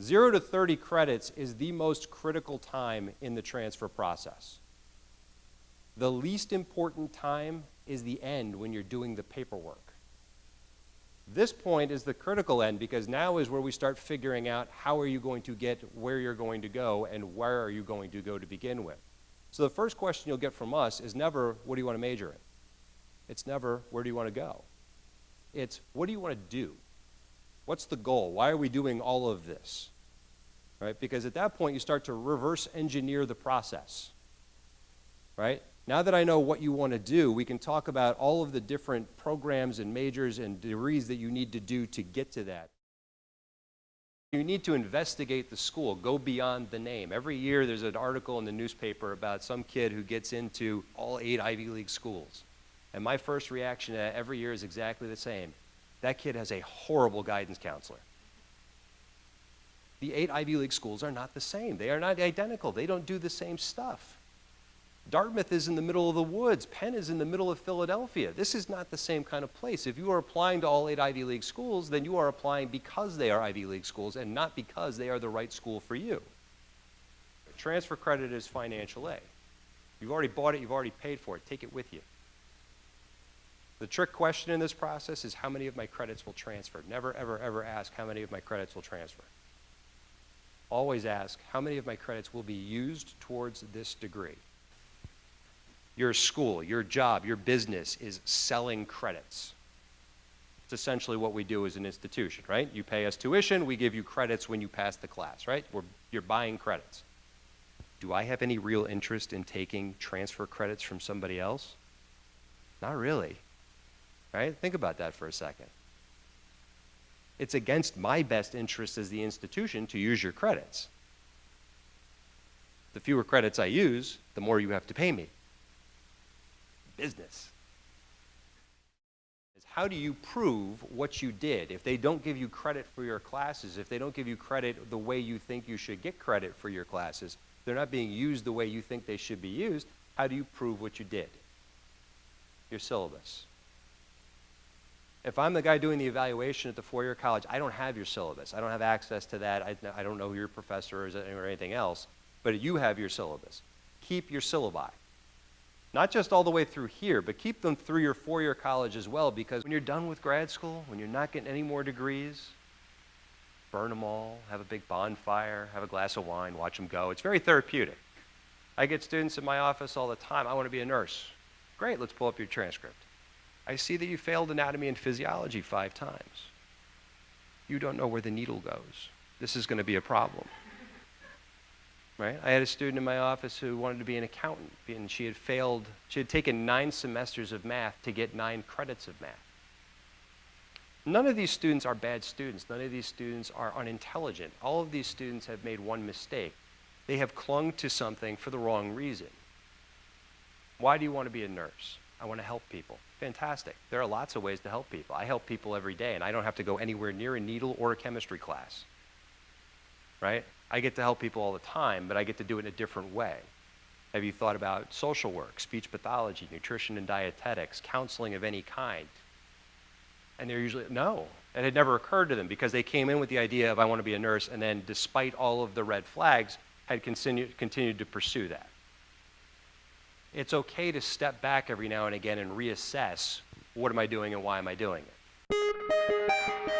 0 to 30 credits is the most critical time in the transfer process. The least important time is the end when you're doing the paperwork. This point is the critical end because now is where we start figuring out how are you going to get where you're going to go and where are you going to go to begin with. So the first question you'll get from us is never, what do you want to major in? It's never, where do you want to go? It's, what do you want to do? What's the goal? Why are we doing all of this? Right? Because at that point, you start to reverse engineer the process. Right? Now that I know what you want to do, we can talk about all of the different programs and majors and degrees that you need to do to get to that. You need to investigate the school, go beyond the name. Every year there's an article in the newspaper about some kid who gets into all 8 Ivy League schools. And my first reaction to that every year is exactly the same. That kid has a horrible guidance counselor. The 8 Ivy League schools are not the same. They are not identical. They don't do the same stuff. Dartmouth is in the middle of the woods. Penn is in the middle of Philadelphia. This is not the same kind of place. If you are applying to all 8 Ivy League schools, then you are applying because they are Ivy League schools and not because they are the right school for you. Transfer credit is financial aid. You've already bought it, you've already paid for it. Take it with you. The trick question in this process is how many of my credits will transfer. Never, ever, ever ask how many of my credits will transfer. Always ask how many of my credits will be used towards this degree. Your school, your job, your business is selling credits. It's essentially what we do as an institution, right? You pay us tuition, we give you credits when you pass the class, right? You're buying credits. Do I have any real interest in taking transfer credits from somebody else? Not really, right? Think about that for a second. It's against my best interest as the institution to use your credits. The fewer credits I use, the more you have to pay me. Business. How do you prove what you did? If they don't give you credit for your classes, if they don't give you credit the way you think you should get credit for your classes, they're not being used the way you think they should be used, how do you prove what you did? Your syllabus. If I'm the guy doing the evaluation at the four-year college, I don't have your syllabus. I don't have access to that. I don't know who your professor is or anything else, but you have your syllabus. Keep your syllabi. Not just all the way through here, but keep them through your four-year college as well, because when you're done with grad school, when you're not getting any more degrees, burn them all, have a big bonfire, have a glass of wine, watch them go. It's very therapeutic. I get students in my office all the time, I want to be a nurse. Great, let's pull up your transcript. I see that you failed anatomy and physiology 5 times. You don't know where the needle goes. This is going to be a problem. Right? I had a student in my office who wanted to be an accountant, and she had taken 9 semesters of math to get 9 credits of math. None of these students are bad students. None of these students are unintelligent. All of these students have made one mistake. They have clung to something for the wrong reason. Why do you want to be a nurse? I want to help people. Fantastic. There are lots of ways to help people. I help people every day, and I don't have to go anywhere near a needle or a chemistry class. Right? I get to help people all the time, but I get to do it in a different way. Have you thought about social work, speech pathology, nutrition and dietetics, counseling of any kind? And they're usually, no. It had never occurred to them because they came in with the idea of I want to be a nurse, and then despite all of the red flags, had continued to pursue that. It's okay to step back every now and again and reassess, what am I doing and why am I doing it?